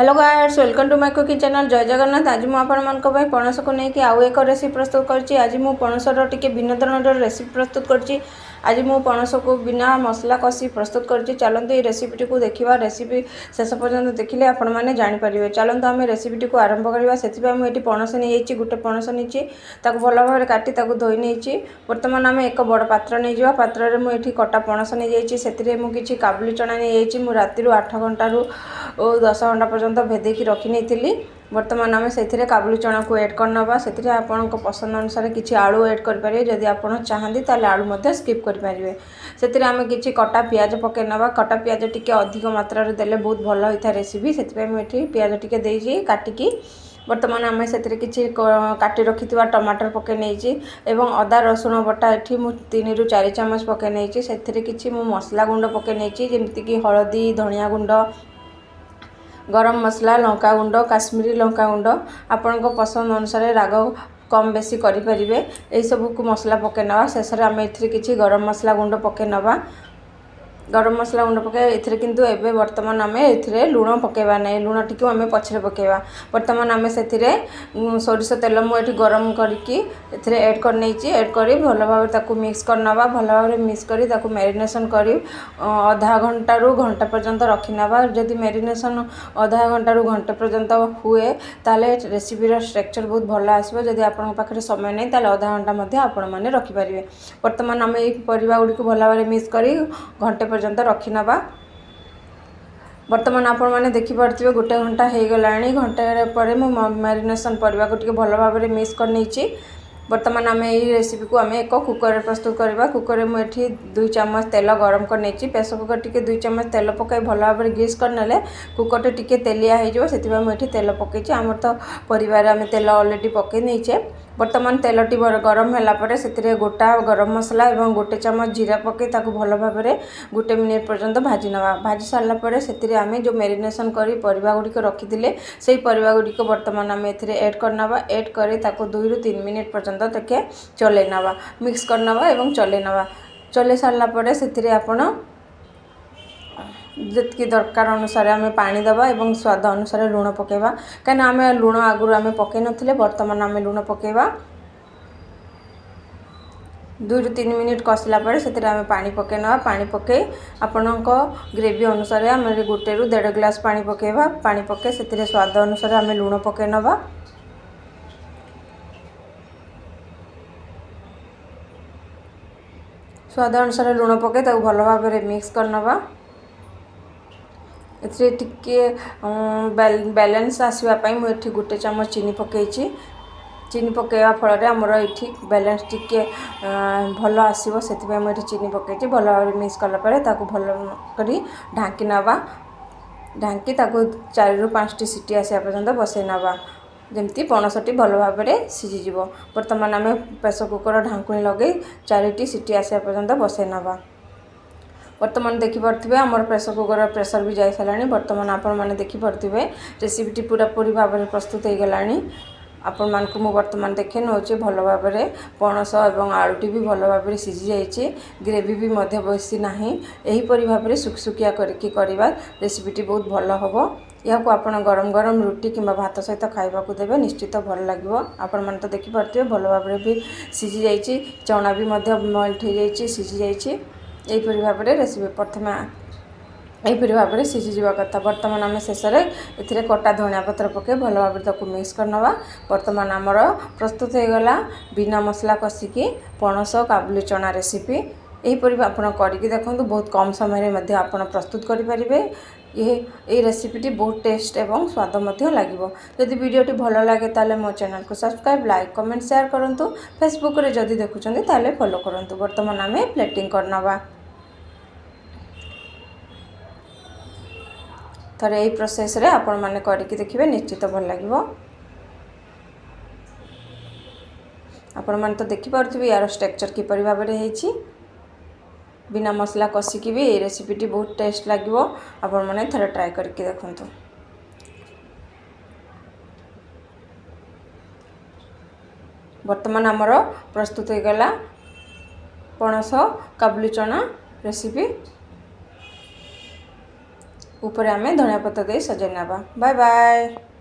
Hello guys, welcome to my cooking channel Jai Jagannath. आज मुझे आपण पणस को लेकिन आउ एक रेसिपी प्रस्तुत करछि। आज मु पणसर टिके भिन्न धৰণৰ रेसिपी प्रस्तुत करछि। आज मु पणस को बिना मसला कसी प्रस्तुत करछि। चलंतु ये रेसिपी को देखिबा। रेसिपी शेष पर्यंत देखिले आपण माने जानि परिबे। चलंतु आमे रेसिपी को आरंभ करबा। सेतिबा मु एटी पणस नै एछि, गुटे पणस निछि, ताको भलो भाबरे काटी ताको धोई नेछि। वर्तमान आमे एक बड़ पात्र नै जिबा। पात्र रे मु एटी कटा पणस नै जेछि। सेतिरे मु किछि काबुली चना नै एछि। मु राति रु 8 घंटा रु 10 घंटा पर्यंत भेदेकी रखी नहीं। वर्तमान आम से काबुली चना को ऐड करनवा। से आपण पसंद अनुसार किसी आलू ऐड करेंगे। जदि आप चाहती ताले आलू मध्य स्किप करेंगे। से आम कि कटा पियाज पकई नवा। कटा पियाज टी अधिक मात्रा देले बहुत भल होता है रेसिपी। से पियाज टी दे काटिकी वर्तमान आम से किसी काटी रखि टमाटर पकई नहीं एवं अदा रसुण बटा ये मुझे 3 ରୁ 4 ଚାମଚ पकई नहीं। से किसी मसला गुंड पकई नहीं जमीक हलदी, धनिया गुंड, गरम मसला, लंका गुंड, काश्मीरी लंका गुंड आपण पसंद अनुसार राग कम बेसी करें। यही सब को मसला पकई नवा। शेष में आम ए गरम मसला गुंड पकई नवा। गरम मसला गुंड पकई ए किंतु एबे वर्तमान आम ए लुण पकेबा नहीं। लुण टी आम पछरे पकेबा। वर्तमान आम से सोरिष तेल मुझे गरम करके ऐड कर नहीं। ऐड कर भल भाव मिक्स करनवा। भल भाव मिक्स कर मैरिनेशन कर आधा घंटा रु घंटा पर्यंत रखिनवा। जदि मैरिनेशन आधा घंटा रु घंटे पर्यंत हुए ताले रेसिपीर स्ट्रक्चर बहुत भल आसो। जदि आपन पाखे समय नहीं ताले आधा घंटा आपण मैंने रखिपारे। वर्तमान आम ये परिवा गुड़ी को भल भाव मिक्स कर घंटे पर्यंत रखिनवा। वर्तमान आपण मैंने देखिपे गोटे घंटा हो गला। घंटे पर मैरिनेशन परिवा को भल भाव मिक्स कर नहीं। वर्तमान आम यही रेसिपी को आम एक कुकर प्रस्तुत करवा। कुकर में मुझे 2 चामच तेल गरम कर नहीं। प्रेसर कुकर टी 2 चामच तेल पकई भल भाव ग्रीस करने कुकर टे तेलिया हो मुझे तेल पकई। आम तो परिवार आम तेल अलरेडी पकई नहीं। वर्तमान तेलटी गरम है से गोटा गरम मसला और गोटे चामच जीरा पकई भल भाव गोटे मिनिट पर्यंत भाजी नवा। भाजी सारापर से आम जो मैरिनेशन कर परिवा गुड़िक रखी से परिवा गुड़िक वर्तमान आम एड करनवा। ऐड कर 2 ରୁ 3 मिनिट पर्यंत तक चले नवा। मिक्स करनवा एवं चले नवा। चले सारापर से आपण जितकी दरकार अनुसार आम पानी दबा एवं स्वाद अनुसार लुण पकेबा। कहीं आम लुण आगुरी आम पकई नथिले। वर्तमान आम लुण पकेबा। 2 ରୁ 3 मिनिट कषला से आम पानी पकई नवा। पानी पकई आपण ग्रेवी अनुसार आम 1 ରୁ 1.5 ग्लास पानी पकेबा। पानी पकई से स्वाद अनुसार आम लुण पकई नवा। स्वाद अनुसार लुण पकई भल भाव मिक्स करनवा। एथे टिके बैलेंस आसवाई मुझे गोटे चामच चीनी पकई। चीनी पकड़ा फल आमर ये बैलेंस टिके भल आसो। से मुझे चीनी पकई भल भाव मिक्स कलापर भल कर ढांकी नवा। ढांकी 4 ରୁ 5ଟି सीटी आसा पर्यंत बसई नवा जमती पणसटी भल भाव सीझीज। वर्तमान आम प्रेसर कुकर ढांकुणी लगे 4ଟି सीटी आसा पर्यंत बसई नवा। वर्तमान देखिपे आमर प्रेसर कुकर प्रेसर भी जाई सारा। वर्तमान आपण मैंने देखिपे रेसिपीटी पूरा पूरी भाव में प्रस्तुत हो गला। आपण मानक मु वर्तमान देखे नौचे भल भाव पणस और आलूटी भी भल भाव सीझी जाइए। ग्रेवी भी मध्य बेसी ना। यहीपरी भाव में सुखसुखिया करके करवा रेसिपीटी बहुत भल हम। यह आपण गरम गरम रुटी किंबा भात सहित खाइबा देवे निश्चित भल लगे। आपण मैंने तो देखिपे भल भाव भी सीझी जाइए। चना भी मेल्ट हो जाइए, सीझी जाइए। यहीपरी भाव में रेसिपी प्रथम यहीपरी भाव में सीझी जावा कथा। वर्तमान आम शेष में कटा धनिया पत्र पकई भल भाव मिक्स करनवा। वर्तमान आमर प्रस्तुत हो गला बिना मसला कषिकी पणस काबुली चना रेसिपी। यहीपरी आपड़ करके देखूँ बहुत कम समय में आप प्रस्तुत करेंगे। ये रेसिपीटी बहुत टेस्ट एवं स्वाद लगे। जदि वीडियोटी भल लगे ताले मो चैनल को सब्सक्राइब, लाइक, कमेंट, शेयर करूँ। फेसबुक रे जदि देखुं ताले फॉलो करूँ। वर्तमान आम प्लेटिंग करनवा। थरे यही प्रोसेस रे आपण माने करके देखिए निश्चित भल लगे। आपण माने तो देखिपे यार स्ट्रक्चर किपरि भाव में होइछि। बिना मसला कषिकी भी ये रेसिपीटी बहुत टेस्ट लगे। आपण माने थरे ट्राई करके देखूँ। वर्तमान आमर प्रस्तुत हो गला पणस काबुली चना रेसिपी। ऊपर आम धनिया पत्र दे सजाई नवा। Bye bye.